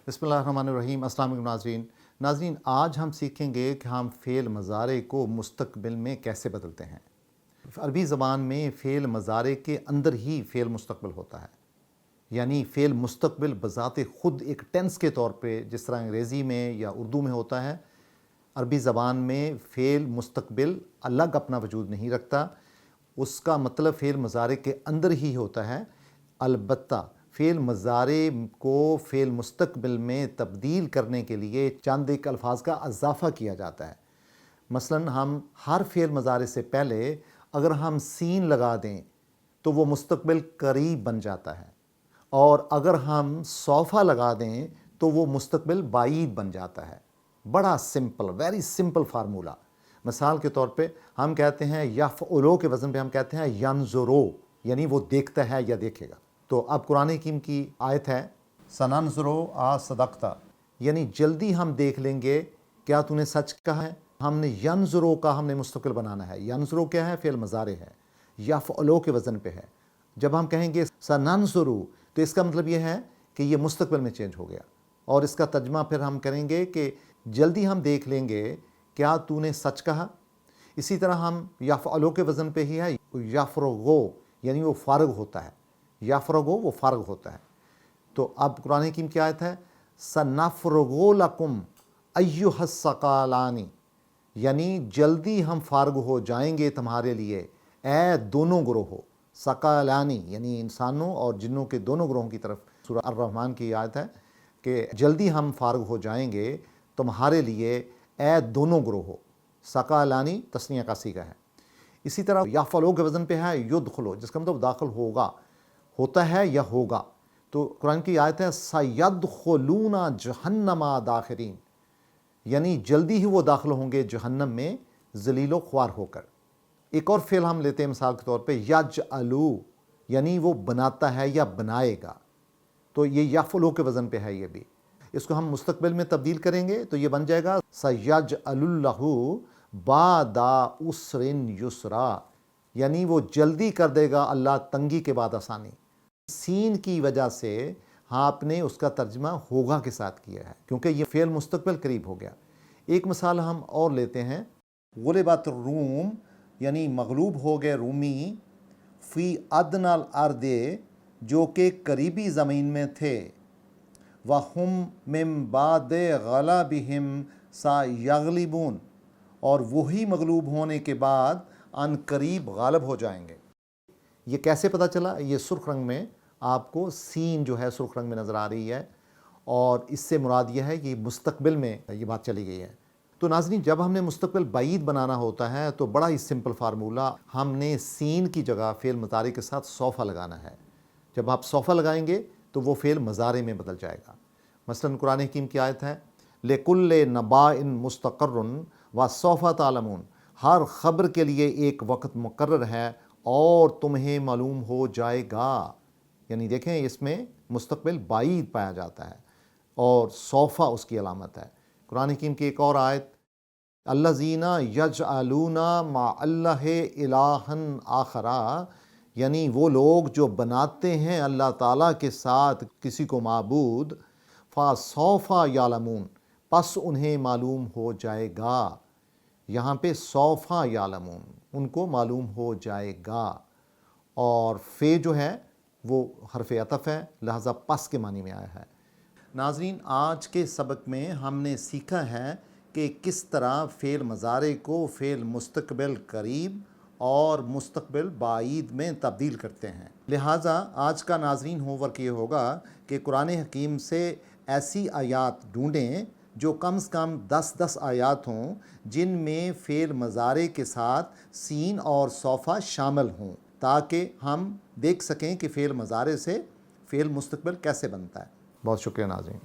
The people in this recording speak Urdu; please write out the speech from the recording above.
بسم اللہ الرحمن الرحیم۔ السلام علیکم ناظرین، آج ہم سیکھیں گے کہ ہم فعل مضارع کو مستقبل میں کیسے بدلتے ہیں۔ عربی زبان میں فعل مضارع کے اندر ہی فعل مستقبل ہوتا ہے، یعنی فعل مستقبل بذات خود ایک ٹینس کے طور پہ جس طرح انگریزی میں یا اردو میں ہوتا ہے، عربی زبان میں فعل مستقبل الگ اپنا وجود نہیں رکھتا، اس کا مطلب فعل مضارع کے اندر ہی ہوتا ہے۔ البتہ فعل مضارع کو فعل مستقبل میں تبدیل کرنے کے لیے چند ایک الفاظ کا اضافہ کیا جاتا ہے۔ مثلاً ہم ہر فعل مضارع سے پہلے اگر ہم سین لگا دیں تو وہ مستقبل قریب بن جاتا ہے، اور اگر ہم سوفا لگا دیں تو وہ مستقبل بعید بن جاتا ہے۔ بڑا سمپل، ویری سمپل فارمولہ۔ مثال کے طور پہ ہم کہتے ہیں یفعلو کے وزن پہ ہم کہتے ہیں ینظرو، یعنی وہ دیکھتا ہے یا دیکھے گا۔ تو اب قرآن حکیم کی آیت ہے سننظرو صدقتا، یعنی جلدی ہم دیکھ لیں گے کیا تو نے سچ کہا ہے۔ ہم نے ینظرو کا ہم نے مستقبل بنانا ہے۔ ینظرو کیا ہے؟ فعل مضارع ہے، یفعلو کے وزن پہ ہے۔ جب ہم کہیں گے سننظرو تو اس کا مطلب یہ ہے کہ یہ مستقبل میں چینج ہو گیا، اور اس کا ترجمہ پھر ہم کریں گے کہ جلدی ہم دیکھ لیں گے کیا تو نے سچ کہا۔ اسی طرح ہم یفعلو کے وزن پہ ہی ہے یفرغو، یعنی وہ فارغ ہوتا ہے، یفرغو وہ فارغ ہوتا ہے۔ تو اب قرآن حکیم کی آیت ہے سنفرغو لکم ایھا الثقلان، یعنی جلدی ہم فارغ ہو جائیں گے تمہارے لیے اے دونوں گروہوں۔ ثقلانی یعنی انسانوں اور جنوں کے دونوں گروہوں کی طرف سورہ الرحمن کی آیت ہے کہ جلدی ہم فارغ ہو جائیں گے تمہارے لیے اے دونوں گروہوں۔ ثقلانی تثنیہ کا صیغہ ہے۔ اسی طرح یفعلو کے وزن پہ ہے یدخلو، جس کا مطلب داخل ہوگا، ہوتا ہے یا ہوگا۔ تو قرآن کی آیت ہے سیدخلون جہنم داخرین، یعنی جلدی ہی وہ داخل ہوں گے جہنم میں ذلیل و خوار ہو کر۔ ایک اور فعل ہم لیتے ہیں مثال کے طور پہ یجعلو، یعنی وہ بناتا ہے یا بنائے گا۔ تو یہ یفعلو کے وزن پہ ہے۔ یہ بھی اس کو ہم مستقبل میں تبدیل کریں گے تو یہ بن جائے گا سیجعل اللہ بعد عسر یسرا، یعنی وہ جلدی کر دے گا اللہ تنگی کے بعد آسانی۔ سین کی وجہ سے آپ نے اس کا ترجمہ ہوگا کے ساتھ کیا ہے، کیونکہ یہ فعل مستقبل قریب ہو گیا۔ ایک مثال ہم اور لیتے ہیں غلبت الروم، یعنی مغلوب ہو گئے رومی، فی ادنی الارض جو کہ قریبی زمین میں تھے، وَهُمْ مِن بَعْدِ غَلَبِهِمْ سَيَغْلِبُونَ، اور وہی مغلوب ہونے کے بعد ان قریب غالب ہو جائیں گے۔ یہ کیسے پتہ چلا؟ یہ سرخ رنگ میں آپ کو سین جو ہے سرخ رنگ میں نظر آ رہی ہے، اور اس سے مراد یہ ہے کہ مستقبل میں یہ بات چلی گئی ہے۔ تو ناظرین، جب ہم نے مستقبل بعید بنانا ہوتا ہے تو بڑا ہی سمپل فارمولہ، ہم نے سین کی جگہ فعل مضارع کے ساتھ سوفا لگانا ہے۔ جب آپ سوفا لگائیں گے تو وہ فعل مضارع میں بدل جائے گا۔ مثلاً قرآن حکیم کی آیت ہے لِكُلِّ نَبَأٍ مُسْتَقَرٌّ وَسَوْفَ تَعْلَمُونَ، ہر خبر کے لیے ایک وقت مقرر ہے اور تمہیں معلوم ہو جائے گا۔ یعنی دیکھیں اس میں مستقبل بعید پایا جاتا ہے اور سوفا اس کی علامت ہے۔ قرآن حکیم کی ایک اور آیت الذین یجعلون مع اللہ الہا آخر، یعنی وہ لوگ جو بناتے ہیں اللہ تعالیٰ کے ساتھ کسی کو معبود، فَسَوْفَ یعلمون، پس انہیں معلوم ہو جائے گا۔ یہاں پہ سوف یعلمون، ان کو معلوم ہو جائے گا، اور فے جو ہے وہ حرف عطف ہے، لہذا پس کے معنی میں آیا ہے۔ ناظرین، آج کے سبق میں ہم نے سیکھا ہے کہ کس طرح فعل مضارع کو فعل مستقبل قریب اور مستقبل بعید میں تبدیل کرتے ہیں۔ لہٰذا آج کا ناظرین ہوم ورک یہ ہوگا کہ قرآن حکیم سے ایسی آیات ڈھونڈیں جو کم سے کم 10 آیات ہوں جن میں فعل مضارع کے ساتھ سین اور سوفا شامل ہوں، تاکہ ہم دیکھ سکیں کہ فعل مضارع سے فعل مستقبل کیسے بنتا ہے۔ بہت شکریہ ناظرین۔